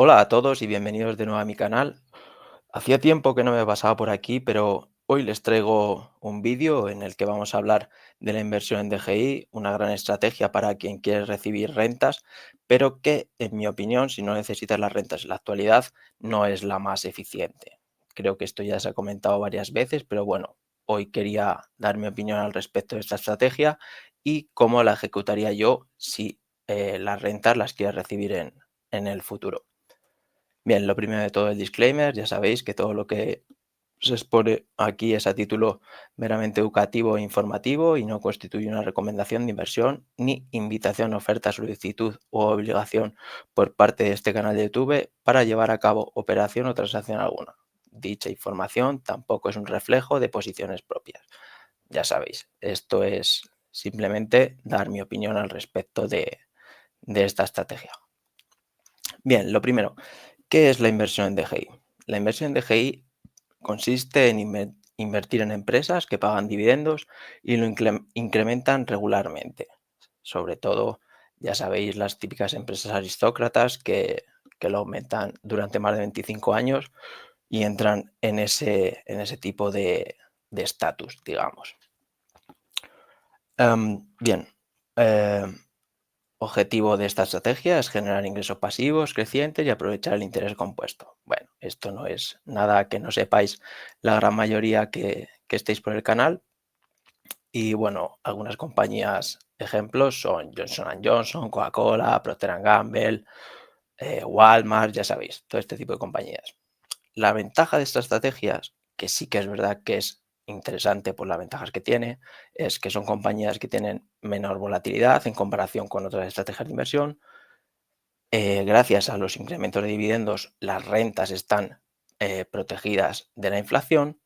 Hola a todos y bienvenidos de nuevo a mi canal. Hacía tiempo que no me pasaba por aquí, pero hoy les traigo un vídeo en el que vamos a hablar de la inversión en DGI, una gran estrategia para quien quiere recibir rentas, pero que, en mi opinión, si no necesitas las rentas en la actualidad, no es la más eficiente. Creo que esto ya se ha comentado varias veces, pero bueno, hoy quería dar mi opinión al respecto de esta estrategia y cómo la ejecutaría yo si las rentas las quieres recibir en el futuro. Bien, lo primero de todo el disclaimer, ya sabéis que todo lo que se expone aquí es a título meramente educativo e informativo y no constituye una recomendación de inversión ni invitación, oferta, solicitud o obligación por parte de este canal de YouTube para llevar a cabo operación o transacción alguna. Dicha información tampoco es un reflejo de posiciones propias. Ya sabéis, esto es simplemente dar mi opinión al respecto de esta estrategia. Bien, lo primero, ¿qué es la inversión en DGI? La inversión en DGI consiste en invertir en empresas que pagan dividendos y lo incrementan regularmente. Sobre todo, ya sabéis, las típicas empresas aristócratas que lo aumentan durante más de 25 años y entran en ese tipo de estatus, digamos. Bien, eh, objetivo de esta estrategia es generar ingresos pasivos crecientes y aprovechar el interés compuesto. Bueno, esto no es nada que no sepáis la gran mayoría que estéis por el canal. Y bueno, algunas compañías ejemplos son Johnson Johnson, Coca-Cola, Procter Gamble, Walmart, ya sabéis, todo este tipo de compañías. La ventaja de estas estrategias, que sí que es verdad que es interesante por las ventajas que tiene, es que son compañías que tienen menor volatilidad en comparación con otras estrategias de inversión. Gracias a los incrementos de dividendos, las rentas están protegidas de la inflación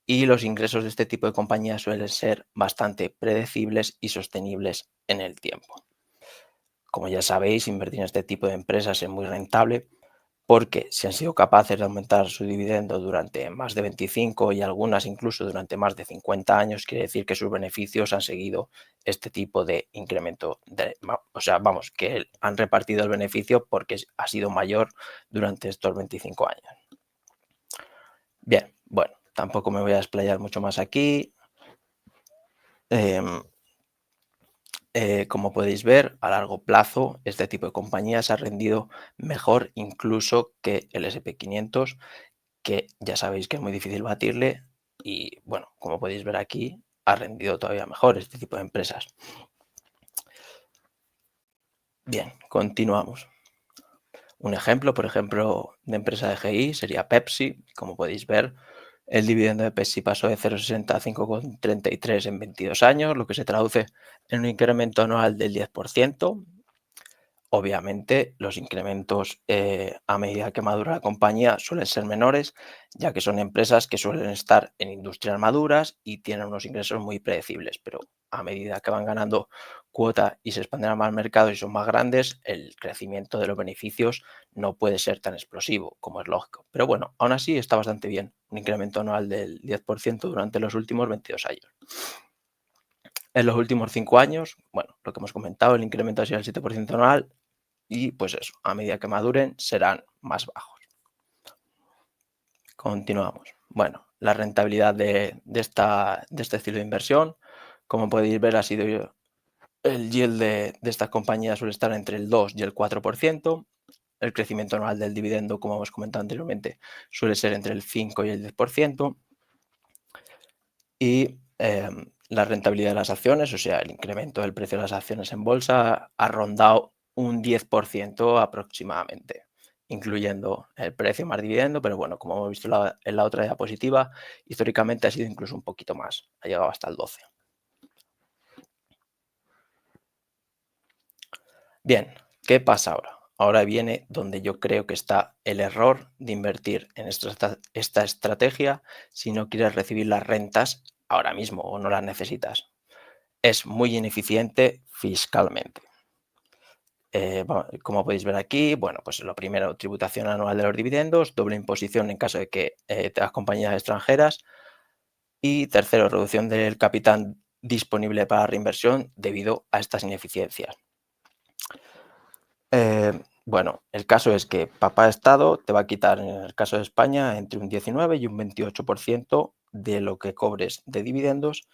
y los ingresos de este tipo de compañías suelen ser bastante predecibles y sostenibles en el tiempo. Como ya sabéis, invertir en este tipo de empresas es muy rentable porque si han sido capaces de aumentar su dividendo durante más de 25 y algunas incluso durante más de 50 años, quiere decir que sus beneficios han seguido este tipo de incremento. O sea, vamos, que han repartido el beneficio porque ha sido mayor durante estos 25 años. Bien, bueno, tampoco me voy a explayar mucho más aquí. Em, como podéis ver, a largo plazo, este tipo de compañías ha rendido mejor incluso que el SP 500, que ya sabéis que es muy difícil batirle y bueno, como podéis ver aquí, ha rendido todavía mejor este tipo de empresas. Bien, continuamos. Un ejemplo, por ejemplo, de empresa de GI sería Pepsi. Como podéis ver, el dividendo de Pepsi pasó de 0,60 a 5,33 en 22 años, lo que se traduce en un incremento anual del 10%. Obviamente, los incrementos a medida que madura la compañía suelen ser menores, ya que son empresas que suelen estar en industrias maduras y tienen unos ingresos muy predecibles, pero a medida que van ganando cuota y se expanden a más mercados y son más grandes, el crecimiento de los beneficios no puede ser tan explosivo, como es lógico. Pero bueno, aún así está bastante bien, un incremento anual del 10% durante los últimos 22 años. En los últimos 5 años, bueno, lo que hemos comentado, el incremento ha sido el 7% anual y pues eso, a medida que maduren serán más bajos. Continuamos. Bueno, la rentabilidad de este estilo de inversión, como podéis ver, ha sido el yield de estas compañías suele estar entre el 2 y el 4%. El crecimiento anual del dividendo, como hemos comentado anteriormente, suele ser entre el 5 y el 10%. Y la rentabilidad de las acciones, o sea, el incremento del precio de las acciones en bolsa, ha rondado un 10% aproximadamente, incluyendo el precio más dividendo, pero bueno, como hemos visto en la otra diapositiva, históricamente ha sido incluso un poquito más, ha llegado hasta el 12. Bien, ¿qué pasa ahora? Ahora viene donde yo creo que está el error de invertir en esta estrategia si no quieres recibir las rentas ahora mismo o no las necesitas. Es muy ineficiente fiscalmente. Como podéis ver aquí, bueno, pues lo primero, tributación anual de los dividendos, doble imposición en caso de que tengas compañías extranjeras y tercero, reducción del capital disponible para reinversión debido a estas ineficiencias. Bueno, el caso es que papá Estado te va a quitar, en el caso de España, entre un 19 y un 28% de lo que cobres de dividendos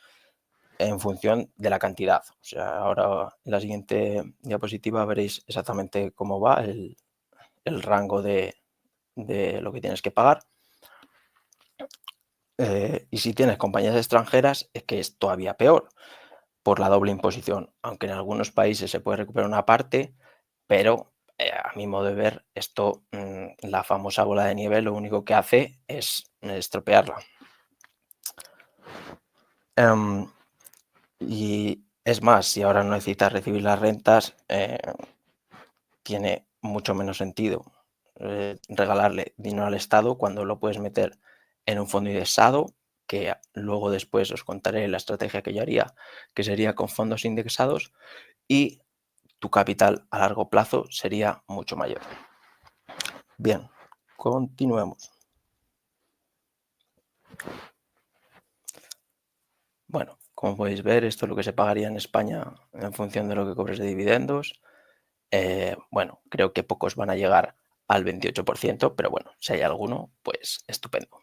en función de la cantidad. O sea, ahora en la siguiente diapositiva veréis exactamente cómo va el rango de lo que tienes que pagar. Y si tienes compañías extranjeras, es que es todavía peor por la doble imposición, aunque en algunos países se puede recuperar una parte, pero a mi modo de ver, esto, la famosa bola de nieve, lo único que hace es estropearla. Em, y es más, si ahora no necesitas recibir las rentas, tiene mucho menos sentido regalarle dinero al Estado cuando lo puedes meter en un fondo indexado, que luego después os contaré la estrategia que yo haría, que sería con fondos indexados, y tu capital a largo plazo sería mucho mayor. Bien, continuemos. Bueno, como podéis ver, esto es lo que se pagaría en España en función de lo que cobres de dividendos. Bueno, creo que pocos van a llegar al 28%, pero bueno, si hay alguno, pues estupendo.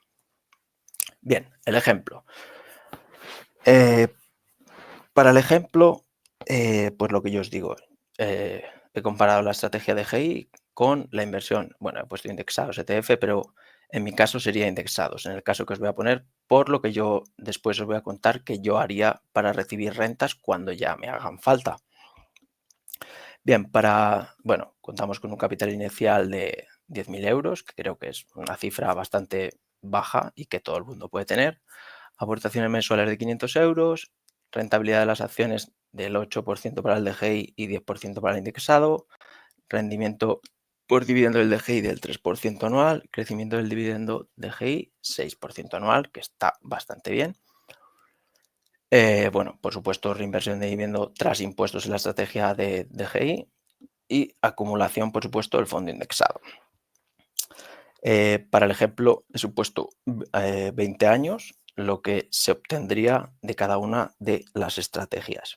Bien, el ejemplo. Eh, para el ejemplo, pues lo que yo os digo, he comparado la estrategia de GI con la inversión. Bueno, he puesto indexados ETF, pero en mi caso sería indexados, en el caso que os voy a poner, por lo que yo después os voy a contar que yo haría para recibir rentas cuando ya me hagan falta. Bien, bueno, contamos con un capital inicial de 10.000 euros, que creo que es una cifra bastante baja y que todo el mundo puede tener. Aportaciones mensuales de 500 euros, rentabilidad de las acciones del 8% para el DGI y 10% para el indexado, rendimiento por dividendo del DGI del 3% anual, crecimiento del dividendo DGI 6% anual, que está bastante bien. Bueno, por supuesto, reinversión de dividendo tras impuestos en la estrategia de DGI y acumulación, por supuesto, del fondo indexado. Para el ejemplo, he supuesto 20 años, lo que se obtendría de cada una de las estrategias.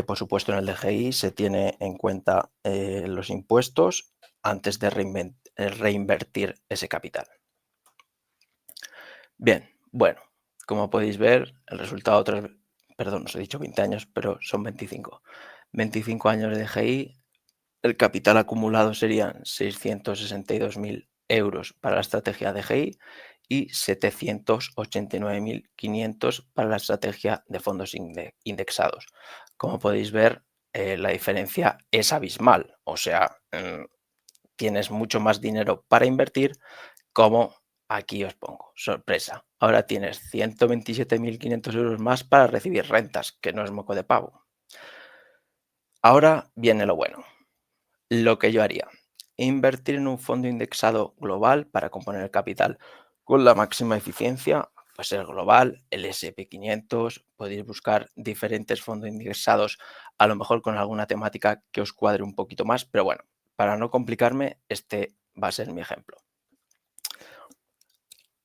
Por supuesto, en el DGI se tiene en cuenta los impuestos antes de reinvertir ese capital. Bien, bueno, como podéis ver, el resultado, perdón, os he dicho 20 años, pero son 25. 25 años de DGI, el capital acumulado serían 662.000 euros para la estrategia DGI y 789.500 para la estrategia de fondos indexados. Como podéis ver, la diferencia es abismal, o sea, tienes mucho más dinero para invertir, como aquí os pongo, sorpresa. Ahora tienes 127.500 euros más para recibir rentas, que no es moco de pavo. Ahora viene lo bueno. Lo que yo haría, invertir en un fondo indexado global para componer el capital con la máxima eficiencia, pues el global, el S&P 500, podéis buscar diferentes fondos indexados, a lo mejor con alguna temática que os cuadre un poquito más, pero bueno, para no complicarme, este va a ser mi ejemplo.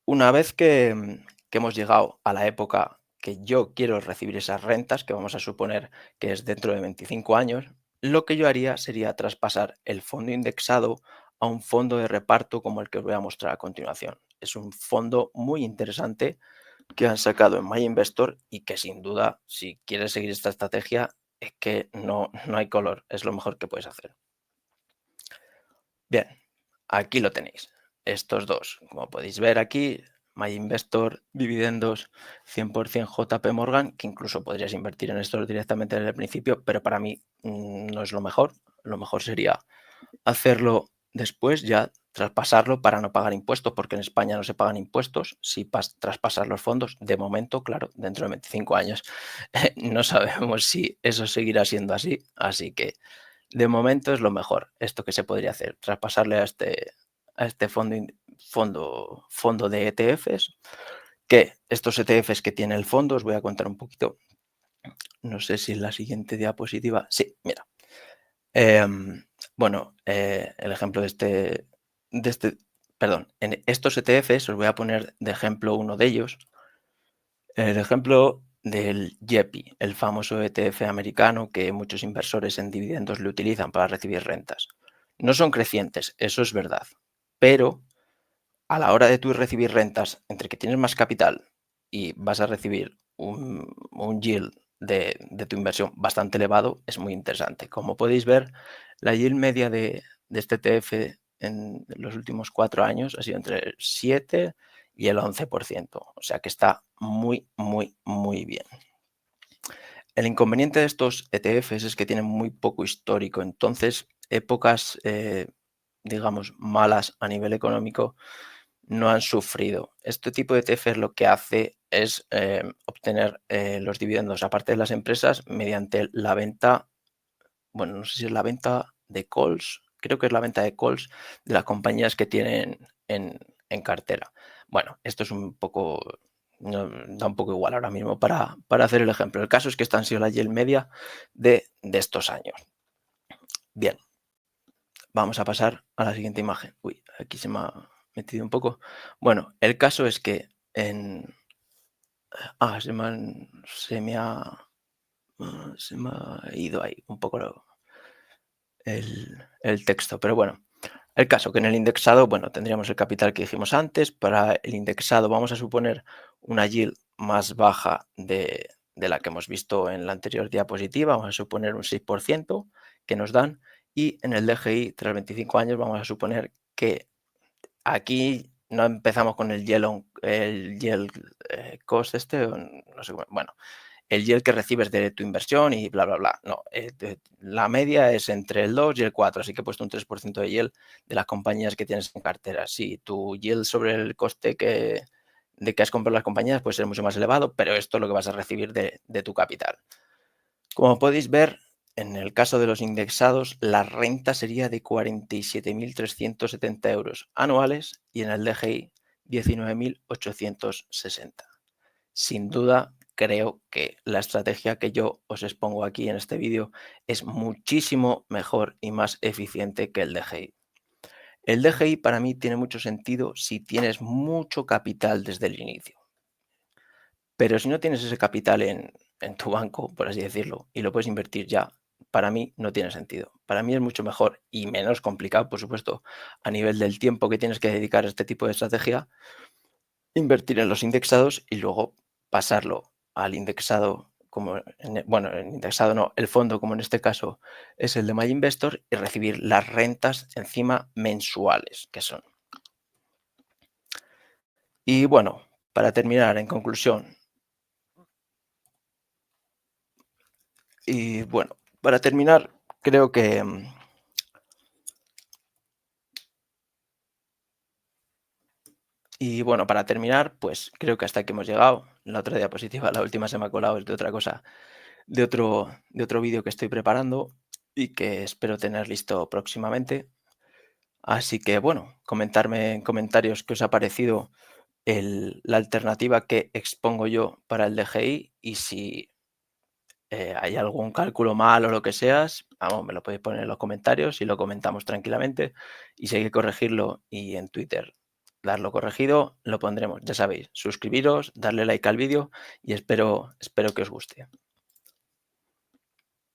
Una vez que hemos llegado a la época que yo quiero recibir esas rentas, que vamos a suponer que es dentro de 25 años, lo que yo haría sería traspasar el fondo indexado a un fondo de reparto como el que os voy a mostrar a continuación. Es un fondo muy interesante que han sacado en MyInvestor y que sin duda, si quieres seguir esta estrategia, es que no hay color, es lo mejor que puedes hacer. Bien, aquí lo tenéis. Estos dos, como podéis ver aquí, MyInvestor, dividendos 100% JP Morgan, que incluso podrías invertir en estos directamente desde el principio, pero para mí no es lo mejor. Lo mejor sería hacerlo después, ya traspasarlo para no pagar impuestos, porque en España no se pagan impuestos si traspasas los fondos. De momento, claro, dentro de 25 años no sabemos si eso seguirá siendo así que de momento es lo mejor, esto que se podría hacer, traspasarle a este fondo de ETFs, que estos ETFs que tiene el fondo, os voy a contar un poquito, no sé si en la siguiente diapositiva, sí, mira. Bueno, el ejemplo perdón, en estos ETFs os voy a poner de ejemplo uno de ellos, el ejemplo del YEPI, el famoso ETF americano que muchos inversores en dividendos le utilizan para recibir rentas. No son crecientes, eso es verdad, pero a la hora de tú recibir rentas, entre que tienes más capital y vas a recibir un yield de tu inversión bastante elevado, es muy interesante. Como podéis ver, la yield media de este ETF en los últimos 4 años ha sido entre el 7 y el 11%, o sea que está muy, muy, muy bien. El inconveniente de estos ETFs es que tienen muy poco histórico, entonces épocas, digamos, malas a nivel económico no han sufrido. Este tipo de ETF lo que hace es obtener los dividendos, aparte de las empresas, mediante la venta, bueno, no sé si es la venta de calls, creo que es la venta de calls de las compañías que tienen en cartera. Bueno, esto es un poco, da un poco igual ahora mismo para hacer el ejemplo. El caso es que esta han sido la yield media de estos años. Bien, vamos a pasar a la siguiente imagen. Uy, aquí se me ha metido un poco. Bueno, el caso es que se me ha ido ahí un poco el texto, pero bueno. El caso que en el indexado, bueno, tendríamos el capital que dijimos antes. Para el indexado vamos a suponer una yield más baja de la que hemos visto en la anterior diapositiva. Vamos a suponer un 6% que nos dan. Y en el DGI, tras 25 años, vamos a suponer que aquí no empezamos con el yield cost este, o no sé, bueno, el yield que recibes de tu inversión y bla, bla, bla. No, la media es entre el 2 y el 4, así que he puesto un 3% de yield de las compañías que tienes en cartera. Si tu yield sobre el coste de que has comprado las compañías puede ser mucho más elevado, pero esto es lo que vas a recibir de tu capital. Como podéis ver, en el caso de los indexados, la renta sería de 47.370 euros anuales y en el DGI 19.860. Sin duda, creo que la estrategia que yo os expongo aquí en este vídeo es muchísimo mejor y más eficiente que el DGI. El DGI para mí tiene mucho sentido si tienes mucho capital desde el inicio. Pero si no tienes ese capital en tu banco, por así decirlo, y lo puedes invertir ya, para mí no tiene sentido. Para mí es mucho mejor y menos complicado, por supuesto, a nivel del tiempo que tienes que dedicar a este tipo de estrategia, invertir en los indexados y luego pasarlo al indexado, como bueno, el indexado no, el fondo, como en este caso es el de My Investor, y recibir las rentas encima mensuales que son. Y bueno, para terminar, en conclusión, y bueno, para terminar, creo que y bueno, para terminar, pues creo que hasta aquí hemos llegado. La otra diapositiva, la última se me ha colado, es de otra cosa, de otro vídeo que estoy preparando y que espero tener listo próximamente. Así que bueno, comentarme en comentarios qué os ha parecido la alternativa que expongo yo para el DGI y si hay algún cálculo mal o lo que seas, vamos, me lo podéis poner en los comentarios y lo comentamos tranquilamente. Y si hay que corregirlo y en Twitter darlo corregido, lo pondremos. Ya sabéis, suscribiros, darle like al vídeo y espero que os guste.